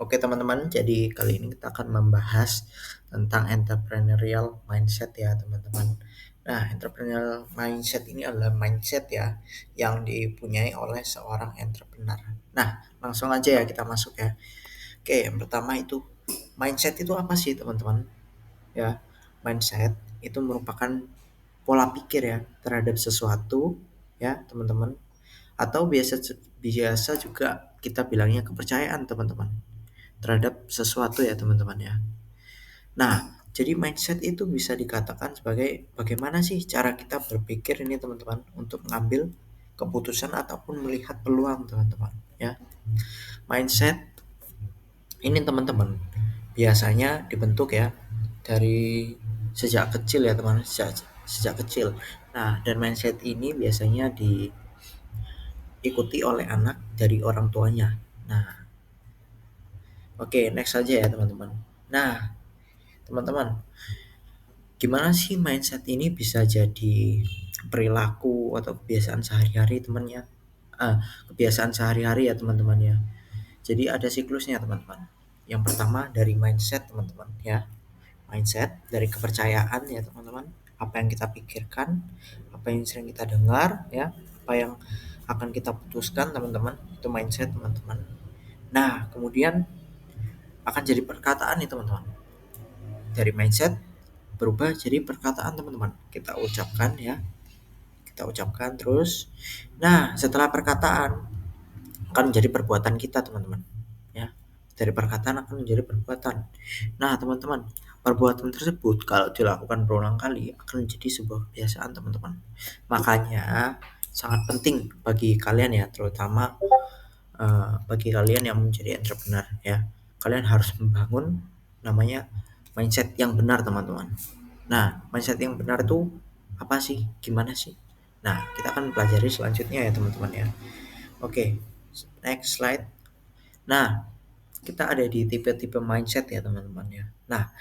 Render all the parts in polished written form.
Oke teman-teman, jadi kali ini kita akan membahas tentang entrepreneurial mindset ya teman-teman. Nah, entrepreneurial mindset ini adalah mindset ya yang dipunyai oleh seorang entrepreneur. Nah, langsung aja ya kita masuk ya. Oke, yang pertama itu mindset itu apa sih teman-teman? Ya, mindset itu merupakan pola pikir ya terhadap sesuatu ya teman-teman, atau biasa biasa juga kita bilangnya kepercayaan teman-teman terhadap sesuatu ya teman-teman ya. Nah, jadi mindset itu bisa dikatakan sebagai bagaimana sih cara kita berpikir ini teman-teman untuk mengambil keputusan ataupun melihat peluang teman-teman ya. Mindset ini teman-teman biasanya dibentuk ya dari sejak kecil ya teman, sejak kecil. Nah, dan mindset ini biasanya diikuti oleh anak dari orang tuanya. Nah, oke, next saja ya teman-teman. Nah, teman-teman, gimana sih mindset ini bisa jadi perilaku atau kebiasaan sehari-hari temannya? Kebiasaan sehari-hari ya teman-teman ya. Jadi ada siklusnya teman-teman. Yang pertama dari mindset teman-teman ya. Mindset dari kepercayaan ya teman-teman. Apa yang kita pikirkan, apa yang sering kita dengar ya, apa yang akan kita putuskan teman-teman, itu mindset teman-teman. Nah, kemudian akan jadi perkataan nih teman-teman. Dari mindset berubah jadi perkataan teman-teman. Kita ucapkan ya, kita ucapkan terus. Nah, setelah perkataan akan menjadi perbuatan kita teman-teman ya. Dari perkataan akan menjadi perbuatan. Nah teman-teman, perbuatan tersebut kalau dilakukan berulang kali akan menjadi sebuah kebiasaan teman-teman. Makanya sangat penting bagi kalian ya, terutama bagi kalian yang menjadi entrepreneur ya, kalian harus membangun namanya mindset yang benar teman-teman. Nah, mindset yang benar itu apa sih? Gimana sih? Nah, kita akan pelajari selanjutnya ya teman-teman ya. Oke, next slide. Nah, kita ada di tipe-tipe mindset ya teman-teman ya. Nah,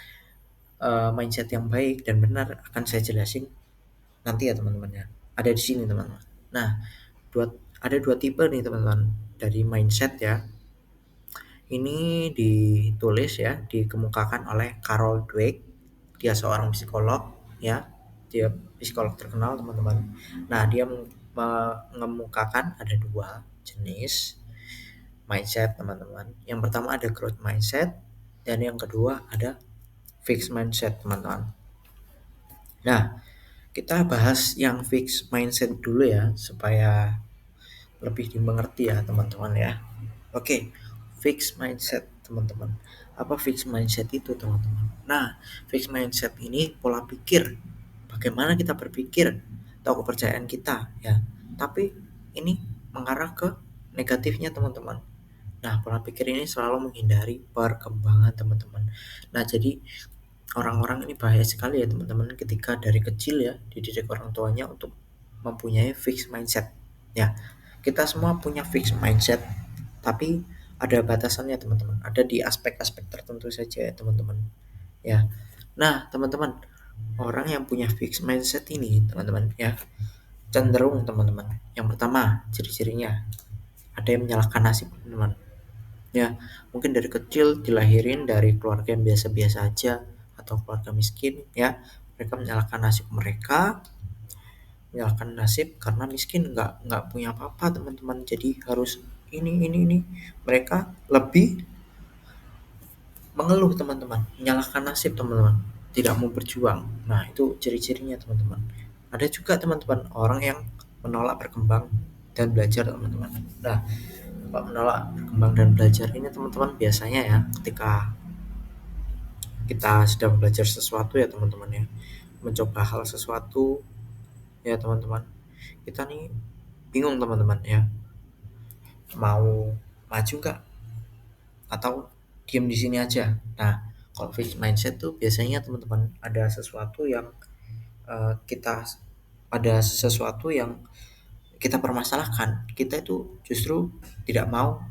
mindset yang baik dan benar akan saya jelasin nanti ya teman-teman ya. Ada di sini teman-teman. Nah, ada dua tipe nih teman-teman dari mindset ya. Ini ditulis ya, dikemukakan oleh Carol Dweck. Dia seorang psikolog ya. Dia psikolog terkenal teman-teman. Nah, dia mengemukakan ada dua jenis mindset teman-teman. Yang pertama ada growth mindset dan yang kedua ada fixed mindset teman-teman. Nah, kita bahas yang fixed mindset dulu ya supaya lebih dimengerti ya teman-teman ya. Oke, fixed mindset teman-teman. Apa fixed mindset itu teman-teman? Nah, fixed mindset ini pola pikir, bagaimana kita berpikir atau kepercayaan kita ya. Tapi ini mengarah ke negatifnya teman-teman. Nah, pola pikir ini selalu menghindari perkembangan teman-teman. Nah, jadi orang-orang ini bahaya sekali ya teman-teman ketika dari kecil ya dididik orang tuanya untuk mempunyai fixed mindset. Ya, kita semua punya fixed mindset, tapi ada batasannya teman-teman. Ada di aspek-aspek tertentu saja ya teman-teman. Ya. Nah, teman-teman, orang yang punya fixed mindset ini teman-teman ya cenderung teman-teman. Yang pertama, ciri-cirinya ada yang menyalahkan nasib teman-teman. Ya, mungkin dari kecil dilahirin dari keluarga yang biasa-biasa aja atau keluarga miskin ya. Mereka menyalahkan nasib karena miskin, nggak punya apa-apa teman-teman. Jadi harus ini. Mereka lebih mengeluh teman-teman, menyalahkan nasib teman-teman, tidak mau berjuang. Nah, itu ciri-cirinya teman-teman. Ada juga teman-teman orang yang menolak berkembang dan belajar teman-teman. Nah, menolak berkembang dan belajar ini teman-teman biasanya ya ketika kita sedang belajar sesuatu ya teman-teman ya, mencoba hal sesuatu ya teman-teman, kita nih bingung teman-teman ya, mau maju nggak atau diam di sini aja. Nah, kalau fixed mindset tuh biasanya teman-teman kita ada sesuatu yang kita permasalahkan, kita itu justru tidak mau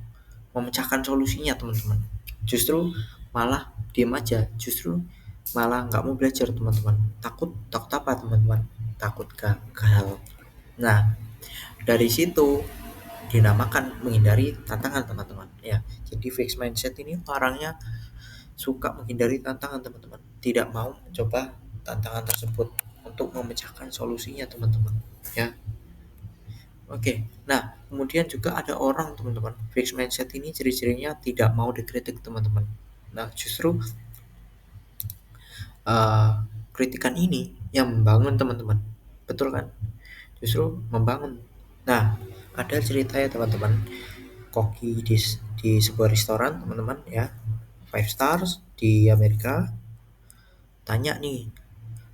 memecahkan solusinya teman-teman, justru malah diam aja, justru malah nggak mau belajar teman-teman, takut takut apa teman-teman, takut gagal. Nah, dari situ dinamakan menghindari tantangan teman-teman ya. Jadi fixed mindset ini orangnya suka menghindari tantangan teman-teman, tidak mau mencoba tantangan tersebut untuk memecahkan solusinya teman-teman ya. Oke, nah kemudian juga ada orang teman-teman fixed mindset ini ciri-cirinya tidak mau dikritik teman-teman. Nah justru eh, kritikan ini yang membangun teman-teman, betul kan? Justru membangun. Nah ada cerita ya teman-teman, koki di sebuah restoran teman-teman ya, 5 stars di Amerika, tanya nih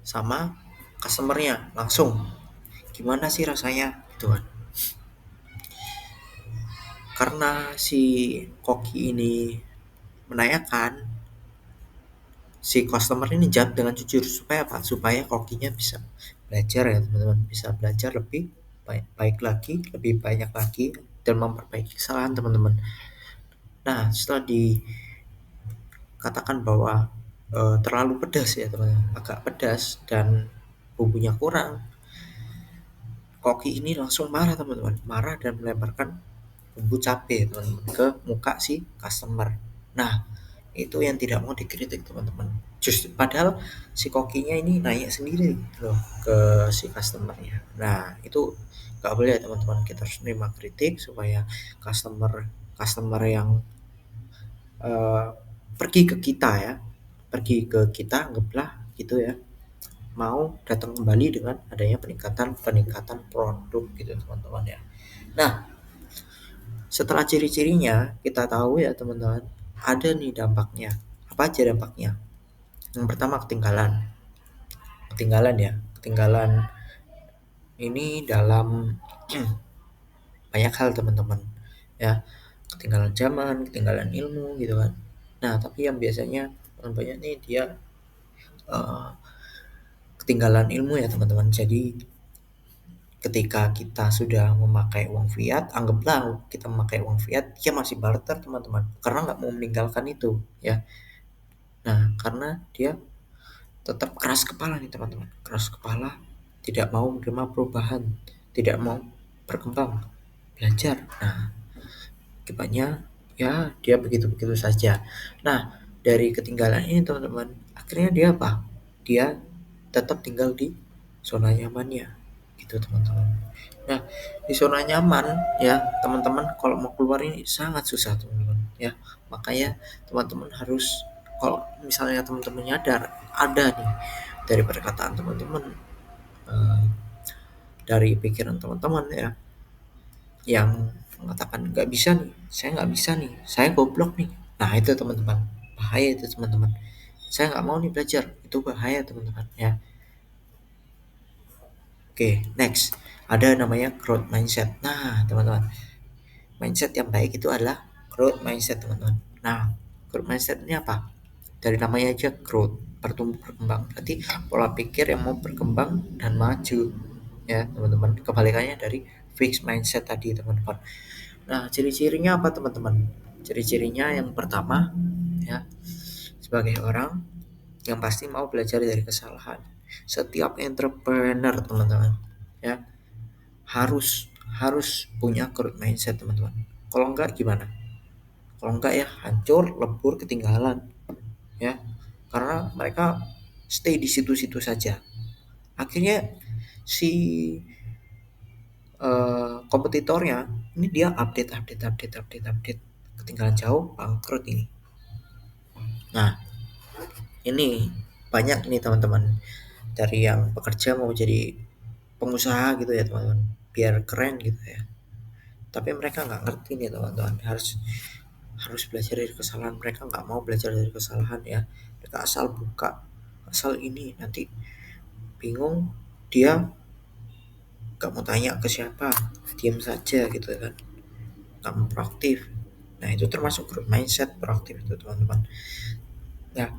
sama customernya langsung, gimana sih rasanya gitu kan. Karena si koki ini menanyakan, si customer ini jawab dengan jujur supaya apa? Supaya kokinya bisa belajar ya teman-teman, bisa belajar lebih baik lagi, lebih banyak lagi dan memperbaiki kesalahan teman-teman. Nah setelah dikatakan bahwa terlalu pedas ya teman-teman, agak pedas dan bumbunya kurang, koki ini langsung marah teman-teman, marah dan melemparkan bumbu cabai teman-teman ke muka si customer. Nah itu yang tidak mau dikritik teman-teman, justru padahal si kokinya ini nanya sendiri loh ke si customernya. Nah itu nggak boleh ya teman-teman, kita harus menerima kritik supaya customer customer yang eh, pergi ke kita ya, pergi ke kita anggaplah gitu ya, mau datang kembali dengan adanya peningkatan peningkatan produk gitu teman-teman ya. Nah setelah ciri-cirinya kita tahu ya teman-teman, ada nih dampaknya. Apa aja dampaknya? Yang pertama ketinggalan. Ketinggalan ya. Ketinggalan ini dalam banyak hal teman-teman. Ya, ketinggalan zaman, ketinggalan ilmu gitu kan. Nah, tapi yang biasanya paling banyak nih dia eh, ketinggalan ilmu ya teman-teman. Jadi ketika kita sudah memakai uang fiat, anggaplah kita memakai uang fiat, dia masih barter teman-teman, karena nggak mau meninggalkan itu ya. Nah, karena dia tetap keras kepala nih teman-teman, keras kepala, tidak mau menerima perubahan, tidak mau berkembang, belajar. Nah, akibatnya ya dia begitu-begitu saja. Nah, dari ketinggalan ini teman-teman, akhirnya dia apa? Dia tetap tinggal di zona nyamannya, gitu teman-teman. Nah, di zona nyaman ya teman-teman, kalau mau keluar ini sangat susah teman-teman ya. Makanya teman-teman harus, kalau misalnya teman-teman nyadar ada nih dari perkataan teman-teman, eh, dari pikiran teman-teman ya, yang mengatakan nggak bisa nih, saya nggak bisa nih, saya goblok nih. Nah itu teman-teman, bahaya itu teman-teman. Saya nggak mau nih belajar, itu bahaya teman-teman ya. Oke, next ada namanya growth mindset. Nah teman-teman, mindset yang baik itu adalah growth mindset teman-teman. Nah growth mindset ini apa? Dari namanya aja growth, bertumbuh berkembang, berarti pola pikir yang mau berkembang dan maju ya teman-teman, kebalikannya dari fixed mindset tadi teman-teman. Nah, ciri-cirinya apa teman-teman? Ciri-cirinya yang pertama ya, sebagai orang yang pasti mau belajar dari kesalahan. Setiap entrepreneur teman-teman ya harus harus punya growth mindset teman-teman. Kalau enggak gimana? Kalau enggak ya hancur, lebur, ketinggalan ya. Karena mereka stay di situ-situ saja. Akhirnya si kompetitornya ini dia update, ketinggalan jauh, bangkrut ini. Nah ini banyak nih teman-teman, dari yang pekerja mau jadi pengusaha gitu ya teman-teman, biar keren gitu ya, tapi mereka nggak ngerti nih teman-teman, harus harus belajar dari kesalahan. Mereka nggak mau belajar dari kesalahan ya, mereka asal buka, asal ini, nanti bingung, dia nggak mau tanya ke siapa, diam saja gitu kan, nggak mau proaktif. Nah itu termasuk growth mindset, proaktif itu teman-teman. Nah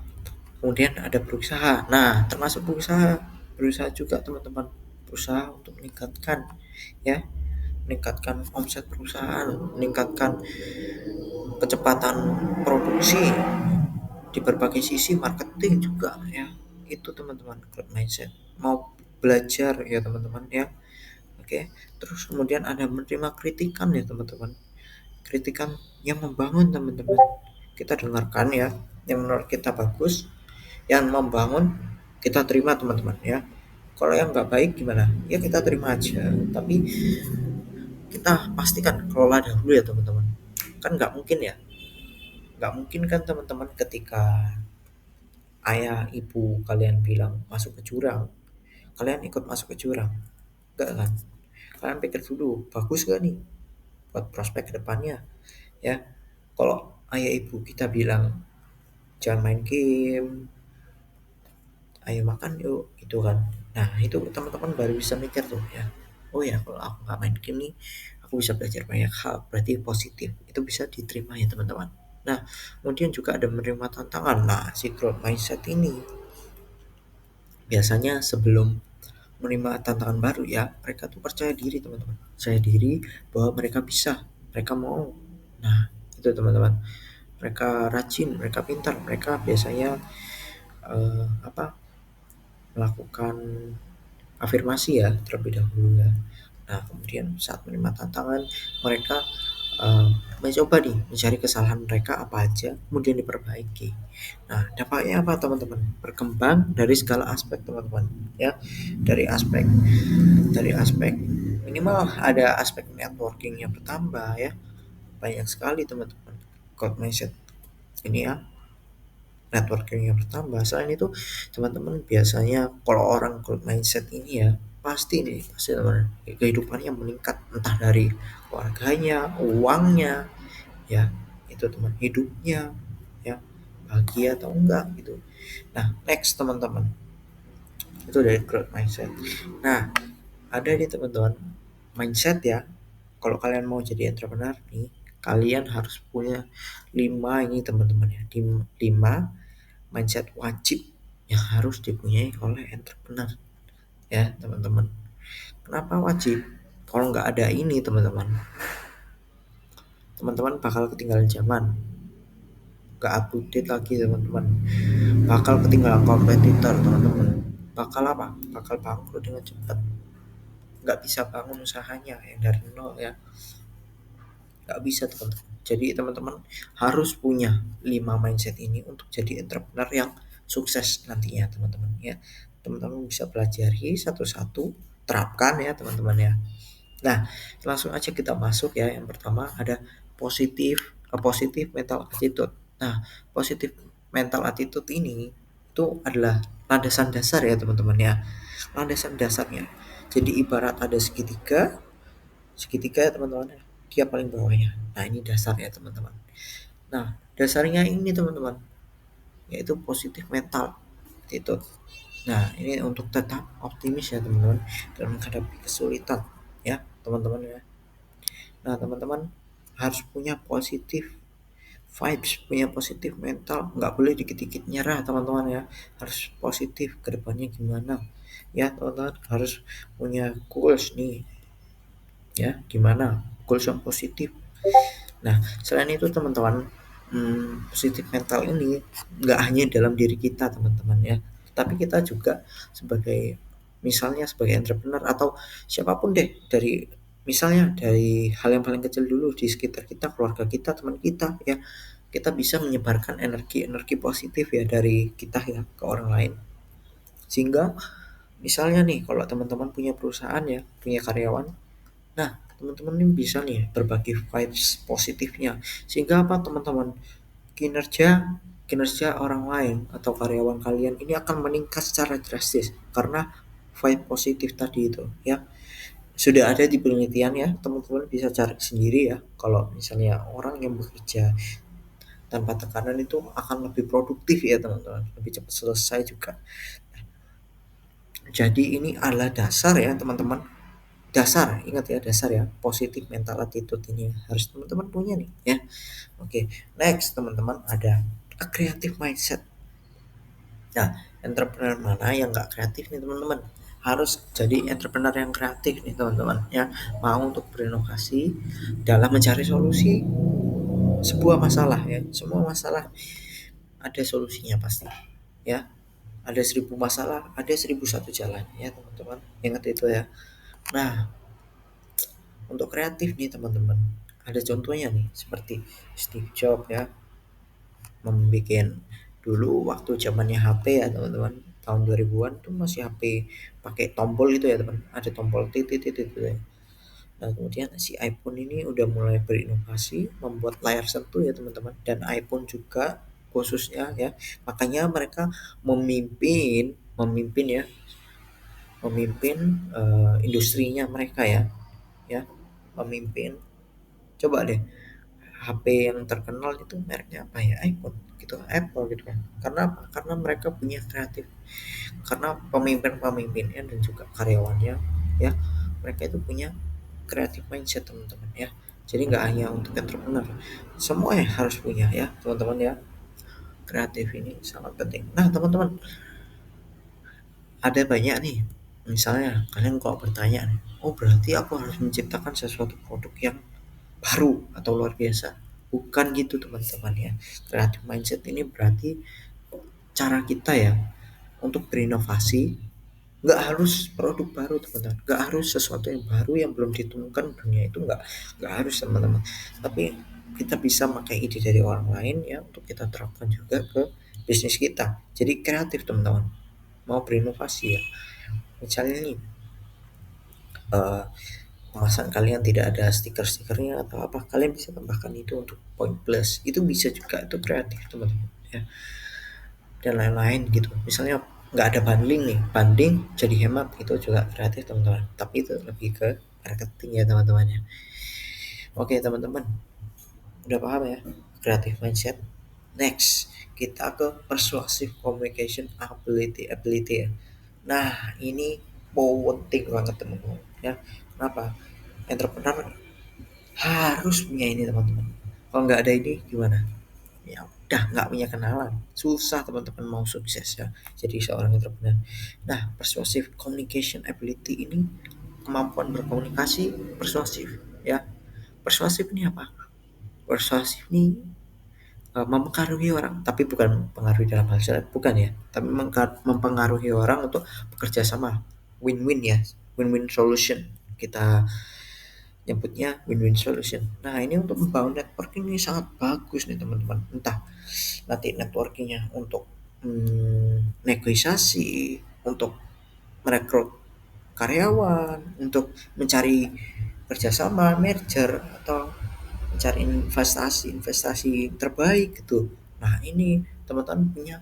kemudian ada berusaha. Nah termasuk berusaha, berusaha juga teman-teman, berusaha untuk meningkatkan ya, meningkatkan omset perusahaan, meningkatkan kecepatan produksi di berbagai sisi, marketing juga ya. Itu teman-teman growth mindset, mau belajar ya teman-teman ya. Oke, terus kemudian ada menerima kritikan ya teman-teman, kritikan yang membangun teman-teman, kita dengarkan ya, yang menurut kita bagus, yang membangun kita terima teman-teman ya. Kalau yang nggak baik gimana ya kita terima aja, tapi kita pastikan kelola dahulu ya teman-teman. Kan nggak mungkin kan teman-teman, ketika ayah ibu kalian bilang masuk ke jurang, kalian ikut masuk ke jurang, enggak kan? Kalian pikir dulu, bagus gak nih buat prospek kedepannya ya. Kalau ayah ibu kita bilang jangan main game, ayo makan yuk, itu kan. Nah itu teman-teman baru bisa mikir tuh ya, oh ya kalau aku nggak main game nih, aku bisa belajar banyak hal, berarti positif, itu bisa diterima ya teman-teman. Nah kemudian juga ada menerima tantangan. Nah si growth mindset ini biasanya sebelum menerima tantangan baru ya, mereka tuh percaya diri teman-teman, percaya diri bahwa mereka bisa, mereka mau. Nah itu teman-teman, mereka rajin, mereka pintar, mereka biasanya apa, melakukan afirmasi ya terlebih dahulu ya. Nah kemudian saat menerima tantangan, mereka eh, mencoba nih mencari kesalahan mereka apa aja, kemudian diperbaiki. Nah dampaknya apa teman-teman? Berkembang dari segala aspek teman-teman ya, dari aspek minimal ada aspek networking yang bertambah ya, banyak sekali teman-teman. Growth mindset ini ya, networking yang bertambah. Selain itu teman-teman, biasanya kalau orang growth mindset ini ya, pasti teman, kehidupannya meningkat, entah dari keluarganya, uangnya ya, itu teman, hidupnya ya, bahagia atau enggak gitu. Nah next teman-teman, itu dari growth mindset. Nah ada nih teman-teman, mindset ya, kalau kalian mau jadi entrepreneur nih, kalian harus punya 5 ini teman-teman ya, 5 mindset wajib yang harus dipunyai oleh entrepreneur ya teman-teman. Kenapa wajib? Kalau nggak ada ini teman-teman, teman-teman bakal ketinggalan zaman, nggak up to date lagi teman-teman, bakal ketinggalan kompetitor teman-teman, bakal apa, bakal bangkrut dengan cepat, nggak bisa bangun usahanya yang dari nol ya, nggak bisa teman-teman. Jadi teman-teman harus punya 5 mindset ini untuk jadi entrepreneur yang sukses nantinya teman-teman ya. Teman-teman bisa pelajari satu-satu, terapkan ya teman-teman ya. Nah langsung aja kita masuk ya. Yang pertama ada positif mental attitude. Nah positif mental attitude ini itu adalah landasan dasar ya teman-teman ya, landasan dasarnya. Jadi ibarat ada segitiga, segitiga ya teman-teman, dia paling bawahnya. Nah ini dasarnya teman-teman. Nah dasarnya ini teman-teman, yaitu positif mental itu. Nah ini untuk tetap optimis ya teman-teman dalam menghadapi kesulitan ya teman-teman ya. Nah teman-teman harus punya positif vibes, punya positif mental, nggak boleh dikit-dikit nyerah teman-teman ya, harus positif ke depannya gimana ya teman-teman, harus punya goals nih ya, gimana goals yang positif. Nah selain itu teman-teman, positif mental ini nggak hanya dalam diri kita teman-teman ya, tapi kita juga sebagai, misalnya sebagai entrepreneur atau siapapun deh, dari misalnya dari hal yang paling kecil dulu di sekitar kita, keluarga kita, teman kita ya, kita bisa menyebarkan energi-energi positif ya dari kita ya ke orang lain. Sehingga misalnya nih kalau teman-teman punya perusahaan ya, punya karyawan, nah teman-teman ini bisa nih berbagi vibes positifnya, sehingga apa teman-teman, kinerja kinerja orang lain atau karyawan kalian ini akan meningkat secara drastis karena vibe positif tadi itu ya. Sudah ada di penelitian ya, teman-teman bisa cari sendiri ya, kalau misalnya orang yang bekerja tanpa tekanan itu akan lebih produktif ya teman-teman, lebih cepat selesai juga. Jadi ini adalah dasar ya teman-teman, dasar, ingat ya, dasar ya, positif mental attitude ini harus teman-teman punya nih ya. Oke, next teman-teman ada a creative mindset. Nah entrepreneur mana yang nggak kreatif nih teman-teman, harus jadi entrepreneur yang kreatif nih teman-teman ya, mau untuk berinovasi dalam mencari solusi sebuah masalah ya. Semua masalah ada solusinya pasti ya, ada 1000 masalah ada 1001 jalan ya teman-teman, ingat itu ya. Nah Untuk kreatif nih teman-teman, ada contohnya nih seperti Steve Jobs ya, membuat dulu waktu zamannya HP ya teman-teman, tahun 2000-an tuh masih HP pakai tombol itu ya teman, ada tombol titit titit gitu ya. Nah, kemudian si iPhone ini udah mulai berinovasi membuat layar sentuh ya teman-teman, dan iPhone juga khususnya ya, makanya mereka memimpin memimpin ya memimpin industrinya mereka ya, ya memimpin. Coba deh, HP yang terkenal itu mereknya apa ya, iPhone gitu, Apple gitu kan. Karena apa? Karena mereka punya kreatif, karena pemimpin-pemimpinnya dan juga karyawannya ya, mereka itu punya kreatif mindset teman-teman ya. Jadi nggak hanya untuk entrepreneur, semua yang harus punya ya teman-teman ya. Kreatif ini sangat penting. Nah teman-teman, ada banyak nih, misalnya kalian kalau bertanya nih, oh berarti aku harus menciptakan sesuatu produk yang baru atau luar biasa. Bukan gitu teman-teman ya. Creative mindset ini berarti cara kita ya untuk berinovasi. Nggak harus produk baru teman-teman, nggak harus sesuatu yang baru yang belum ditemukan dunia, itu nggak harus teman-teman. Tapi kita bisa pakai ide dari orang lain ya untuk kita terapkan juga ke bisnis kita. Jadi kreatif teman-teman, mau berinovasi ya. Misalnya nih, eh, kemasan kalian tidak ada stiker-stikernya atau apa, kalian bisa tambahkan itu untuk poin plus, itu bisa juga, itu kreatif teman-teman ya. Dan lain-lain gitu, misalnya nggak ada bundling nih, banding jadi hemat, itu juga kreatif teman-teman, tapi itu lebih ke marketing ya teman-teman ya. Oke teman-teman, udah paham ya creative mindset. Next, kita ke persuasive communication ability ya. Nah ini penting banget teman-teman ya. Kenapa? Entrepreneur harus punya ini teman-teman. Kalau nggak ada ini gimana? Ya udah nggak punya kenalan, susah teman-teman mau sukses ya jadi seorang entrepreneur. Nah, persuasive communication ability ini kemampuan berkomunikasi persuasif ya. Persuasif ini apa? Persuasif ini mempengaruhi orang, tapi bukan pengaruhi dalam hal bukan ya, tapi mempengaruhi orang untuk bekerja sama, win-win ya, win-win solution, kita nyebutnya win-win solution. Nah ini untuk membangun networking ini sangat bagus nih teman-teman. Entah nanti networkingnya untuk negosiasi, untuk merekrut karyawan, untuk mencari kerjasama, merger, atau mencari investasi terbaik gitu. Nah ini teman-teman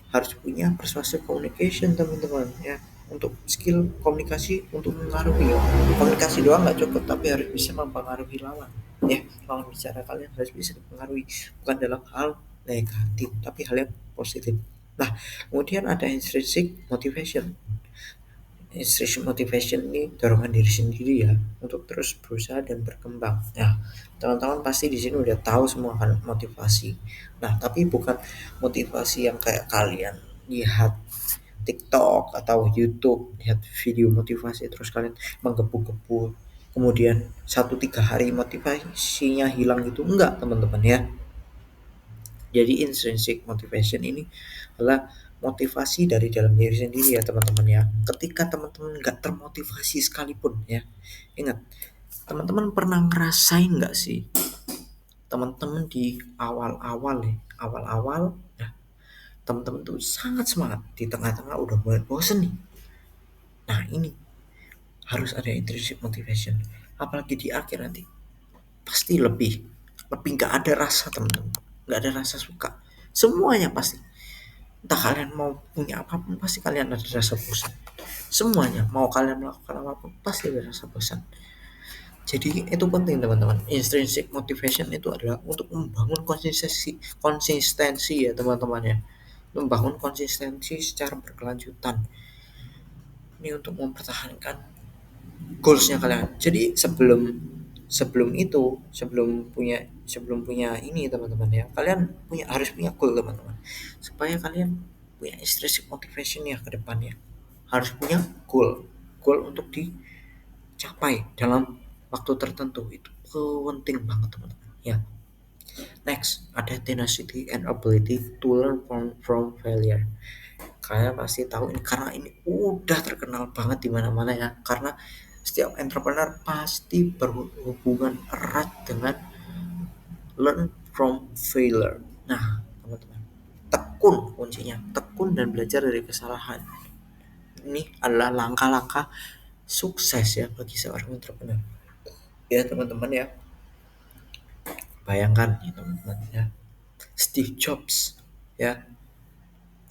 harus punya persuasive communication teman-teman ya, untuk skill komunikasi untuk mempengaruhi ya. Komunikasi doang nggak cukup, tapi harus bisa mempengaruhi lawan ya. Lawan bicara kalian harus bisa dipengaruhi, bukan dalam hal negatif tapi hal yang positif. Nah kemudian ada intrinsic motivation. Intrinsic motivation ini dorongan diri sendiri ya untuk terus berusaha dan berkembang. Nah, teman-teman pasti di sini udah tahu semua kan motivasi. Nah, tapi bukan motivasi yang kayak kalian lihat TikTok atau YouTube, lihat video motivasi terus kalian menggebu-gebu, kemudian 1-3 hari motivasinya hilang gitu. Enggak, teman-teman ya. Jadi intrinsic motivation ini adalah motivasi dari dalam diri sendiri ya teman-teman ya. Ketika teman-teman nggak termotivasi sekalipun ya, ingat, teman-teman pernah ngerasain nggak sih, teman-teman di awal-awal nih, awal-awal ya, teman-teman tuh sangat semangat, di tengah-tengah udah mulai bosen nih. Nah ini harus ada intrinsic motivation, apalagi di akhir nanti pasti lebih lebih nggak ada rasa teman-teman, nggak ada rasa suka semuanya pasti. Entah kalian mau punya apapun pasti kalian ada rasa bosan, semuanya mau kalian melakukan apapun pasti ada rasa bosan. Jadi itu penting teman-teman, intrinsic motivation itu adalah untuk membangun konsistensi ya teman-teman ya, membangun konsistensi secara berkelanjutan, ini untuk mempertahankan goalsnya kalian. Jadi sebelum sebelum itu sebelum punya ini teman-teman ya, kalian harus punya goal teman-teman, supaya kalian punya intrinsic motivation ya ke depannya. Harus punya goal untuk dicapai dalam waktu tertentu, itu penting banget teman-teman ya. Next, ada tenacity and ability to learn from failure. Kalian pasti tahu ini karena ini udah terkenal banget di mana-mana ya, karena Setiap entrepreneur pasti berhubungan erat dengan learn from failure. Nah, teman-teman, tekun kuncinya, tekun dan belajar dari kesalahan. Ini adalah langkah-langkah sukses ya bagi seorang entrepreneur. Ya teman-teman ya, bayangkan ya teman-teman ya, Steve Jobs ya,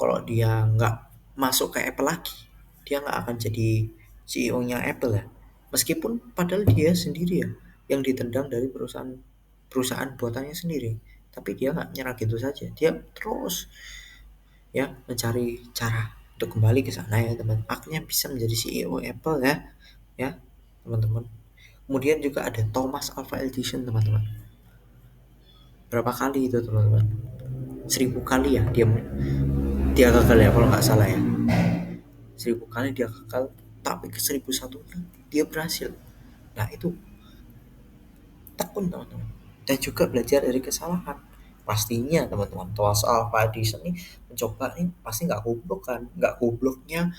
kalau dia nggak masuk ke Apple lagi, dia nggak akan jadi CEO-nya Apple ya. Meskipun padahal dia sendiri ya yang ditendang dari perusahaan perusahaan buatannya sendiri, tapi dia nggak nyerah gitu saja. Dia terus ya mencari cara untuk kembali ke sana ya teman. Akhirnya bisa menjadi CEO Apple ya, ya teman-teman. Kemudian juga ada Thomas Alva Edison teman-teman. Berapa kali itu teman-teman? 1.000 kali ya dia gagal ya kalau nggak salah ya. 1.000 kali dia gagal, tapi ke 1.001 dia berhasil. Nah itu tekun teman-teman, dan juga belajar dari kesalahan. Pastinya teman-teman, Thomas Alva Edison ini mencoba nih pasti nggak goblok kan, nggak gobloknya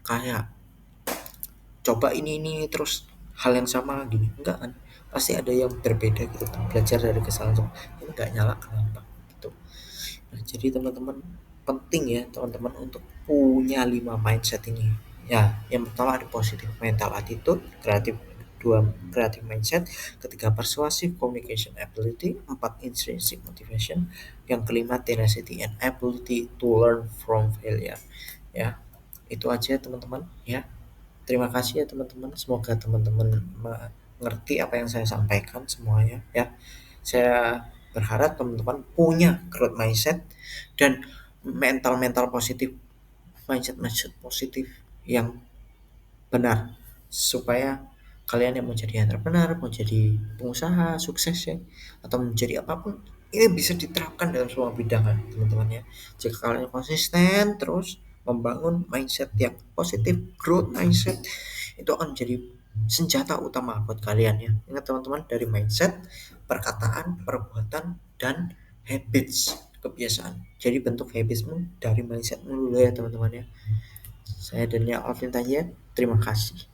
kayak coba ini terus hal yang sama gini, enggak kan, pasti ada yang berbeda gitu kan. Belajar dari kesalahan ini nggak nyala kenapa gitu. Nah, jadi teman-teman penting ya teman-teman untuk punya 5 mindset ini. Ya, yang pertama ada positive mental attitude, kreatif, dua creative mindset, ketiga persuasive communication ability, empat intrinsic motivation, yang kelima tenacity and ability to learn from failure. Ya, itu aja teman-teman ya. Terima kasih ya teman-teman. Semoga teman-teman mengerti apa yang saya sampaikan semuanya ya. Saya berharap teman-teman punya growth mindset dan mental-mental positif, mindset-mindset positif yang benar, supaya kalian yang mau jadi entrepreneur, mau jadi pengusaha sukses ya, atau menjadi apapun, ini bisa diterapkan dalam semua bidang kan teman-teman ya. Jika kalian konsisten terus membangun mindset yang positif, growth mindset, itu akan menjadi senjata utama buat kalian ya. Ingat teman-teman, dari mindset, perkataan, perbuatan, dan habits, kebiasaan. Jadi bentuk habitsmu dari mindsetmu dulu ya teman-teman ya. Saya Daniel Alvin Tanya, terima kasih.